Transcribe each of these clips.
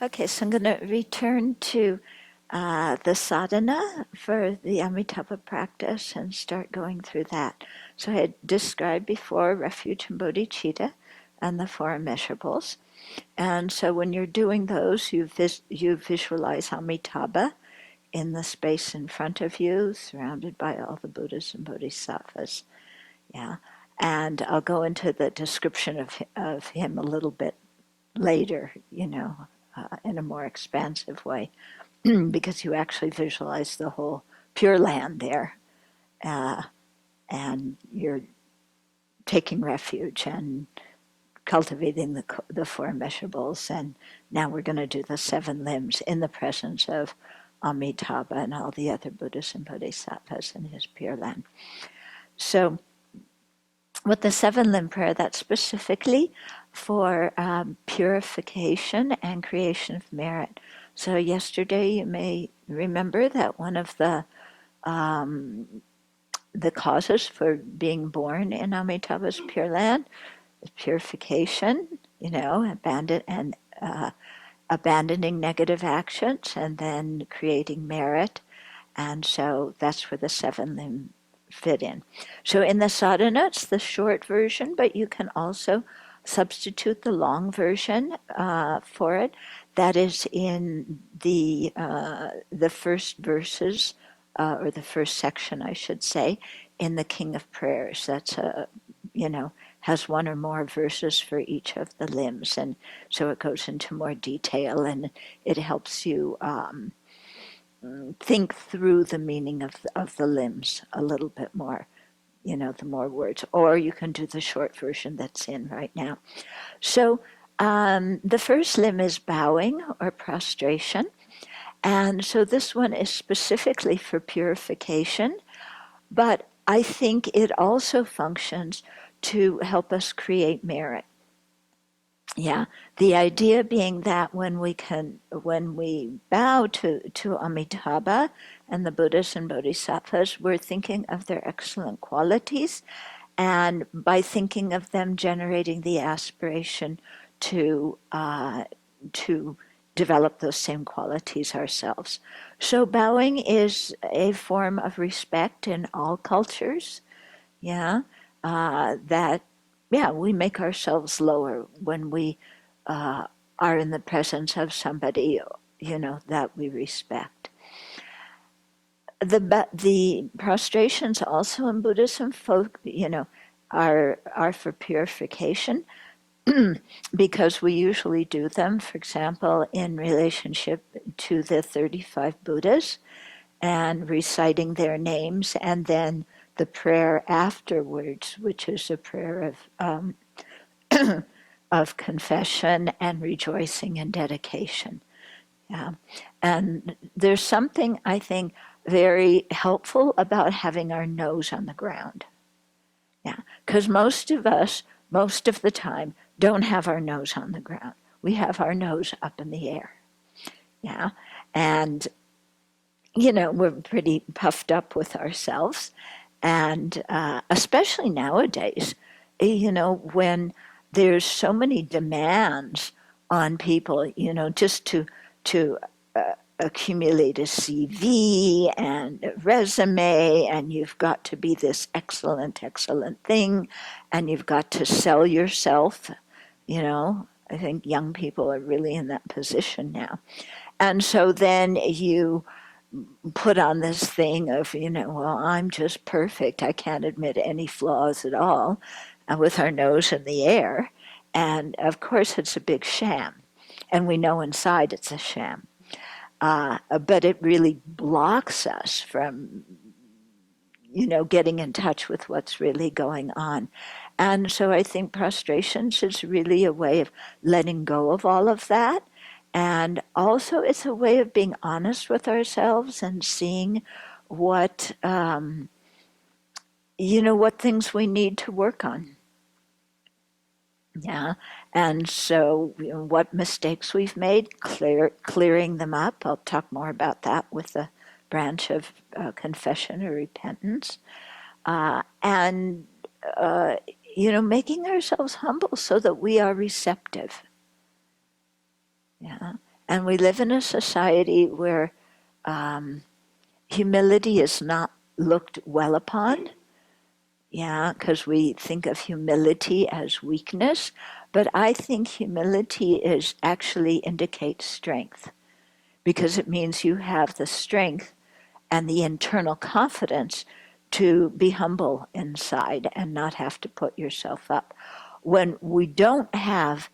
Okay, so I'm going to return to the sadhana for the Amitabha practice and start going through that. So I had described before refuge and bodhicitta and the four immeasurables. And so when you're doing those, you visualize Amitabha in the space in front of you, surrounded by all the Buddhas and Bodhisattvas. Yeah. And I'll go into the description of him a little bit later, in a more expansive way, because you actually visualize the whole Pure Land there, uh, and you're taking refuge and cultivating the four immeasurables. And now we're going to do the seven limbs in the presence of Amitabha and all the other Buddhas and Bodhisattvas in his Pure Land. So, with the seven limb prayer, that's specifically for purification and creation of merit. So yesterday, you may remember that one of the causes for being born in Amitabha's Pure Land is purification. Abandoning negative actions and then creating merit. And so that's where the seven limb fit in. So in the sadhana, it's the short version, but you can also substitute the long version for it. That is in the first verses, or the first section, I should say, in the King of Prayers. That's has one or more verses for each of the limbs, and so it goes into more detail, and it helps you think through the meaning of the limbs a little bit more, the more words. Or you can do the short version that's in right now. So the first limb is bowing or prostration. And so this one is specifically for purification, but I think it also functions to help us create merit. Yeah, the idea being that when we bow to Amitabha and the Buddhas and Bodhisattvas, we're thinking of their excellent qualities, and by thinking of them, generating the aspiration to develop those same qualities ourselves. So bowing is a form of respect in all cultures. Yeah, that we make ourselves lower when we are in the presence of somebody, that we respect. The prostrations also in Buddhism, are for purification, because we usually do them, for example, in relationship to the 35 Buddhas and reciting their names, and then the prayer afterwards, which is a prayer of confession and rejoicing and dedication. Yeah. And there's something, I think, very helpful about having our nose on the ground. Yeah. Because most of us, most of the time, don't have our nose on the ground. We have our nose up in the air. Yeah. And, we're pretty puffed up with ourselves. And especially nowadays, when there's so many demands on people, just to accumulate a CV and a resume, and you've got to be this excellent, excellent thing, and you've got to sell yourself. I think young people are really in that position now. And so then you put on this thing of, well, I'm just perfect. I can't admit any flaws at all, with our nose in the air. And of course, it's a big sham. And we know inside it's a sham. But it really blocks us from, getting in touch with what's really going on. And so I think prostrations is really a way of letting go of all of that. And also, it's a way of being honest with ourselves and seeing what, what things we need to work on. Yeah. And so, what mistakes we've made, clearing them up. I'll talk more about that with the branch of confession or repentance. And, making ourselves humble so that we are receptive. Yeah. And we live in a society where humility is not looked well upon. Yeah, because we think of humility as weakness, but I think humility is actually indicates strength because it means you have the strength and the internal confidence to be humble inside and not have to put yourself up. When we don't have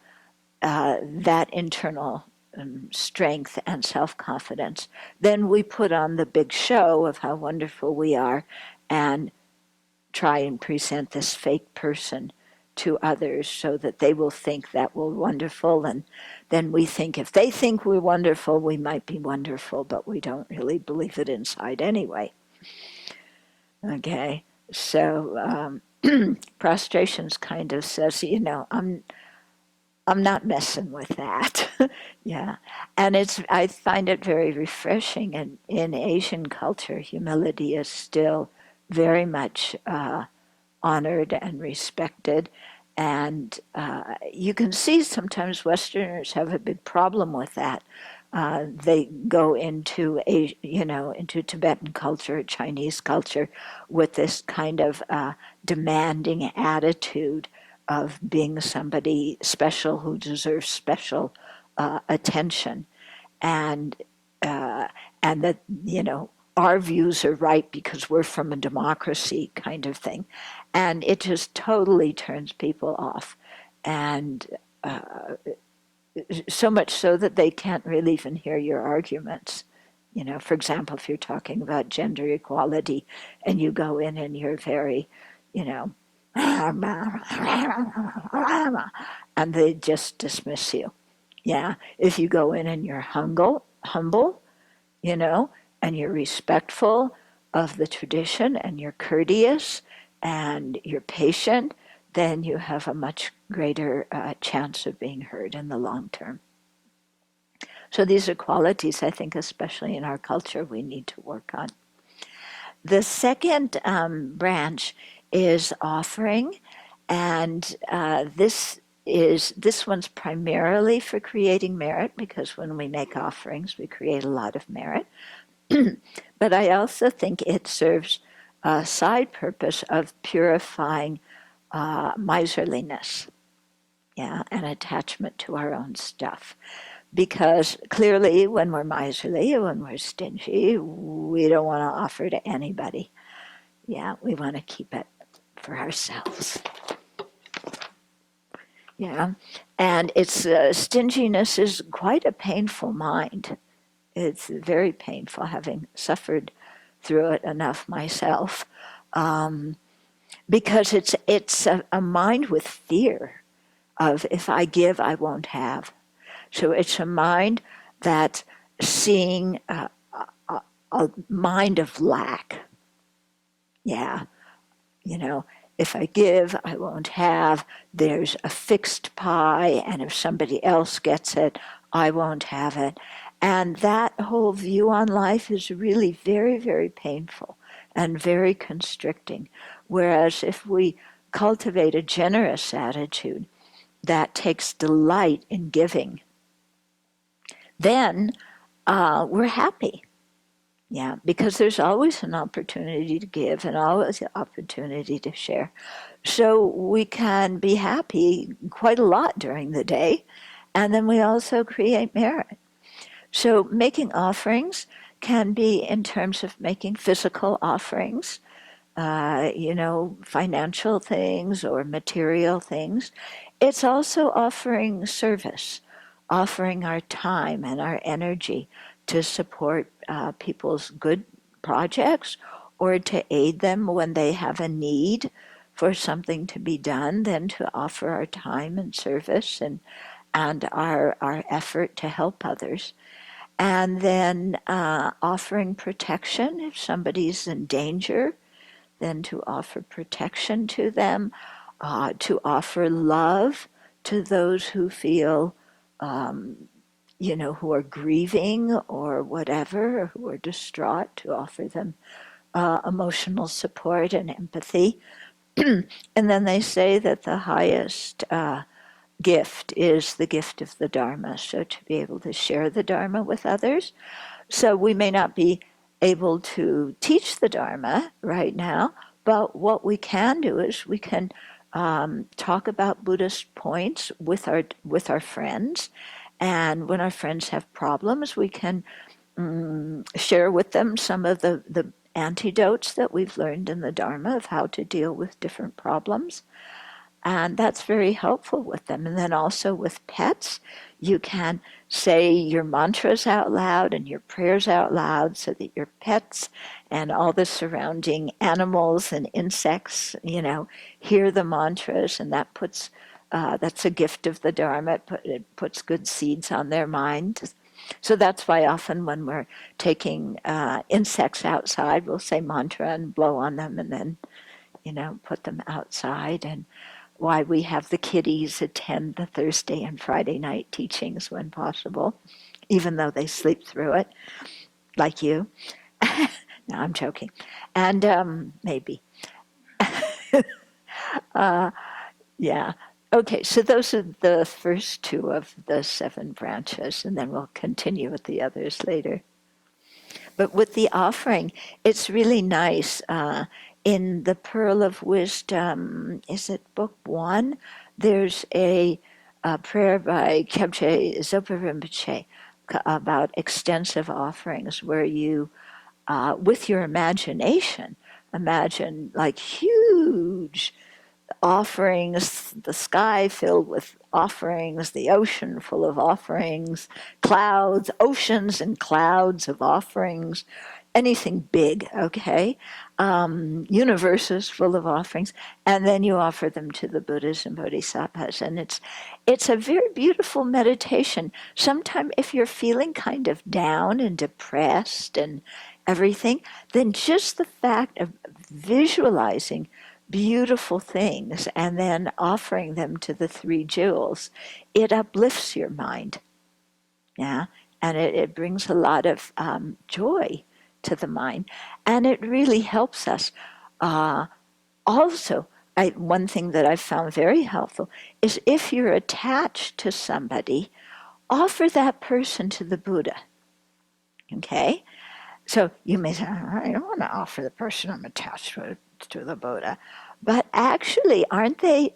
that internal strength and self confidence, then we put on the big show of how wonderful we are and try and present this fake person to others so that they will think that we're wonderful. And then we think if they think we're wonderful, we might be wonderful, but we don't really believe it inside anyway. Okay, so prostrations kind of says, I'm not messing with that. Yeah, and I find it very refreshing. And in Asian culture, humility is still very much honored and respected. And you can see sometimes Westerners have a big problem with that. They go into into Tibetan culture, Chinese culture, with this kind of demanding attitude of being somebody special who deserves special attention, and uh, and that our views are right because we're from a democracy kind of thing, and it just totally turns people off, and so much so that they can't really even hear your arguments. For example, if you're talking about gender equality and you go in and you're very, you know, and they just dismiss you. Yeah. If you go in and you're humble, you know, and you're respectful of the tradition and you're courteous and you're patient, then you have a much greater chance of being heard in the long term. So these are qualities, I think, especially in our culture, we need to work on. The second branch is offering, and this one's primarily for creating merit, because when we make offerings, we create a lot of merit. But I also think it serves a side purpose of purifying miserliness, yeah, and attachment to our own stuff. Because clearly, when we're miserly, when we're stingy, we don't want to offer to anybody. Yeah, we want to keep it for ourselves. Yeah, and stinginess is quite a painful mind. It's very painful, having suffered through it enough myself, because it's a mind with fear of if I give, I won't have. So it's a mind that seeing a mind of lack. Yeah, if I give, I won't have. There's a fixed pie, and if somebody else gets it, I won't have it. And that whole view on life is really very, very painful and very constricting. Whereas if we cultivate a generous attitude that takes delight in giving, then we're happy. Yeah, because there's always an opportunity to give and always an opportunity to share. So we can be happy quite a lot during the day, and then we also create merit. So making offerings can be in terms of making physical offerings, financial things or material things. It's also offering service, offering our time and our energy to support people's good projects or to aid them when they have a need for something to be done, then to offer our time and service and our effort to help others. And then offering protection if somebody's in danger, then to offer protection to them, to offer love to those who feel, who are grieving or whatever, or who are distraught, to offer them emotional support and empathy. And then they say that the highest gift is the gift of the Dharma. So to be able to share the Dharma with others. So we may not be able to teach the Dharma right now, but what we can do is we can talk about Buddhist points with our friends, and when our friends have problems, we can share with them some of the antidotes that we've learned in the Dharma of how to deal with different problems. And that's very helpful with them. And then also with pets, you can say your mantras out loud and your prayers out loud so that your pets and all the surrounding animals and insects, hear the mantras, and that's a gift of the Dharma. It puts good seeds on their mind. So that's why often when we're taking insects outside, we'll say mantra and blow on them and then, put them outside. And why we have the kiddies attend the Thursday and Friday night teachings when possible, even though they sleep through it, like you. No, I'm joking. And maybe. Yeah. Okay, so those are the first two of the 7 branches, and then we'll continue with the others later. But with the offering, it's really nice. In the Pearl of Wisdom, is it book 1? There's a prayer by Kyabche Zopa Rinpoche about extensive offerings where you, with your imagination, imagine like huge offerings, the sky filled with offerings, the ocean full of offerings, clouds, oceans and clouds of offerings, anything big, okay? Universes full of offerings, and then you offer them to the Buddhas and Bodhisattvas, and it's a very beautiful meditation. Sometimes if you're feeling kind of down and depressed and everything, then just the fact of visualizing beautiful things and then offering them to the 3 jewels, it uplifts your mind. Yeah, and it brings a lot of joy to the mind, and it really helps us. Also, one thing that I've found very helpful is if you're attached to somebody, offer that person to the Buddha. Okay? So you may say, I don't want to offer the person I'm attached to the Buddha. But actually, aren't they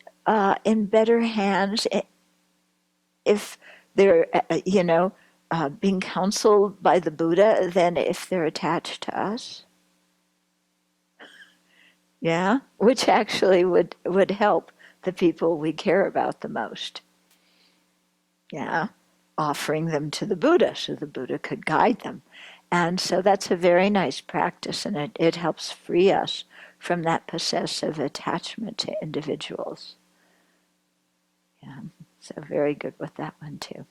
in better hands if they're, being counseled by the Buddha than if they're attached to us? Yeah, which actually would help the people we care about the most. Yeah, offering them to the Buddha so the Buddha could guide them. And so that's a very nice practice, and it helps free us from that possessive attachment to individuals. Yeah, so very good with that one too.